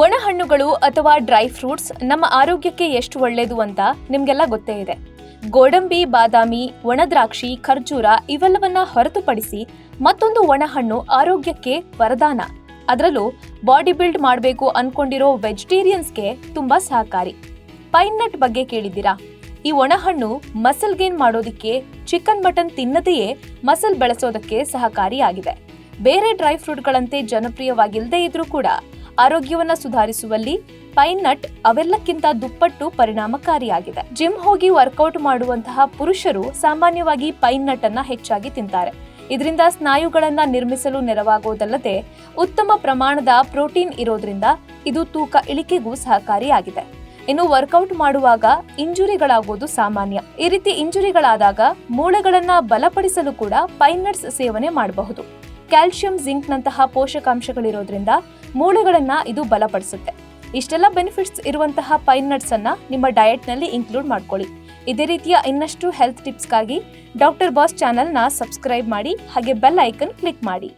ಒಣ ಹಣ್ಣುಗಳು ಅಥವಾ ಡ್ರೈ ಫ್ರೂಟ್ಸ್ ನಮ್ಮ ಆರೋಗ್ಯಕ್ಕೆ ಎಷ್ಟು ಒಳ್ಳೆಯದು ಅಂತ ನಿಮಗೆಲ್ಲ ಗೊತ್ತೇ ಇದೆ. ಗೋಡಂಬಿ, ಬಾದಾಮಿ, ಒಣ ದ್ರಾಕ್ಷಿ, ಖರ್ಜೂರ ಇವೆಲ್ಲವನ್ನ ಹೊರತುಪಡಿಸಿ ಮತ್ತೊಂದು ಒಣ ಹಣ್ಣು ಆರೋಗ್ಯಕ್ಕೆ ವರದಾನ. ಅದರಲ್ಲೂ ಬಾಡಿ ಬಿಲ್ಡ್ ಮಾಡಬೇಕು ಅನ್ಕೊಂಡಿರೋ ವೆಜಿಟೇರಿಯನ್ಸ್ಗೆ ತುಂಬಾ ಸಹಕಾರಿ. ಪೈನ್ ನಟ್ ಬಗ್ಗೆ ಕೇಳಿದ್ದೀರಾ? ಈ ಒಣ ಹಣ್ಣು ಮಸಲ್ ಗೇನ್ ಮಾಡೋದಕ್ಕೆ, ಚಿಕನ್ ಮಟನ್ ತಿನ್ನದೆಯೇ ಮಸಲ್ ಬೆಳೆಸೋದಕ್ಕೆ ಸಹಕಾರಿಯಾಗಿದೆ. ಬೇರೆ ಡ್ರೈ ಫ್ರೂಟ್ಗಳಂತೆ ಜನಪ್ರಿಯವಾಗಿಲ್ಲದೆ ಇದ್ರೂ ಕೂಡ ಆರೋಗ್ಯವನ್ನ ಸುಧಾರಿಸುವಲ್ಲಿ ಪೈನ್ ನಟ್ ಅವೆಲ್ಲಕ್ಕಿಂತ ದುಪ್ಪಟ್ಟು ಪರಿಣಾಮಕಾರಿಯಾಗಿದೆ. ಜಿಮ್ ಹೋಗಿ ವರ್ಕೌಟ್ ಮಾಡುವಂತಹ ಪುರುಷರು ಸಾಮಾನ್ಯವಾಗಿ ಪೈನ್ ನಟ್ ಅನ್ನ ಹೆಚ್ಚಾಗಿ ತಿಂತಾರೆ. ಇದರಿಂದ ಸ್ನಾಯುಗಳನ್ನ ನಿರ್ಮಿಸಲು ನೆರವಾಗೋದಲ್ಲದೆ ಉತ್ತಮ ಪ್ರಮಾಣದ ಪ್ರೋಟೀನ್ ಇರೋದ್ರಿಂದ ಇದು ತೂಕ ಇಳಿಕೆಗೂ ಸಹಕಾರಿಯಾಗಿದೆ. ಇನ್ನು ವರ್ಕೌಟ್ ಮಾಡುವಾಗ ಇಂಜುರಿಗಳಾಗೋದು ಸಾಮಾನ್ಯ. ಈ ರೀತಿ ಇಂಜುರಿಗಳಾದಾಗ ಮೂಳೆಗಳನ್ನ ಬಲಪಡಿಸಲು ಕೂಡ ಪೈನ್ ನಟ್ಸ್ ಸೇವನೆ ಮಾಡಬಹುದು. ಕ್ಯಾಲ್ಸಿಯಂ, ಜಿಂಕ್ ನಂತಹ ಪೋಷಕಾಂಶಗಳಿರೋದ್ರಿಂದ ಮೂಳೆಗಳನ್ನ ಇದು ಬಲಪಡಿಸುತ್ತೆ. ಇಷ್ಟೆಲ್ಲ ಬೆನಿಫಿಟ್ಸ್ ಇರುವಂತಹ ಪೈನ್ ನಟ್ಸ್ ಅನ್ನ ನಿಮ್ಮ ಡಯಟ್ ನಲ್ಲಿ ಇನ್ಕ್ಲೂಡ್ ಮಾಡ್ಕೊಳ್ಳಿ. ಇದೇ ರೀತಿಯ ಇನ್ನಷ್ಟು ಹೆಲ್ತ್ ಟಿಪ್ಸ್ಗಾಗಿ ಡಾಕ್ಟರ್ ಬಾಸ್ ಚಾನೆಲ್ನ ಸಬ್ಸ್ಕ್ರೈಬ್ ಮಾಡಿ, ಹಾಗೆ ಬೆಲ್ ಐಕನ್ ಕ್ಲಿಕ್ ಮಾಡಿ.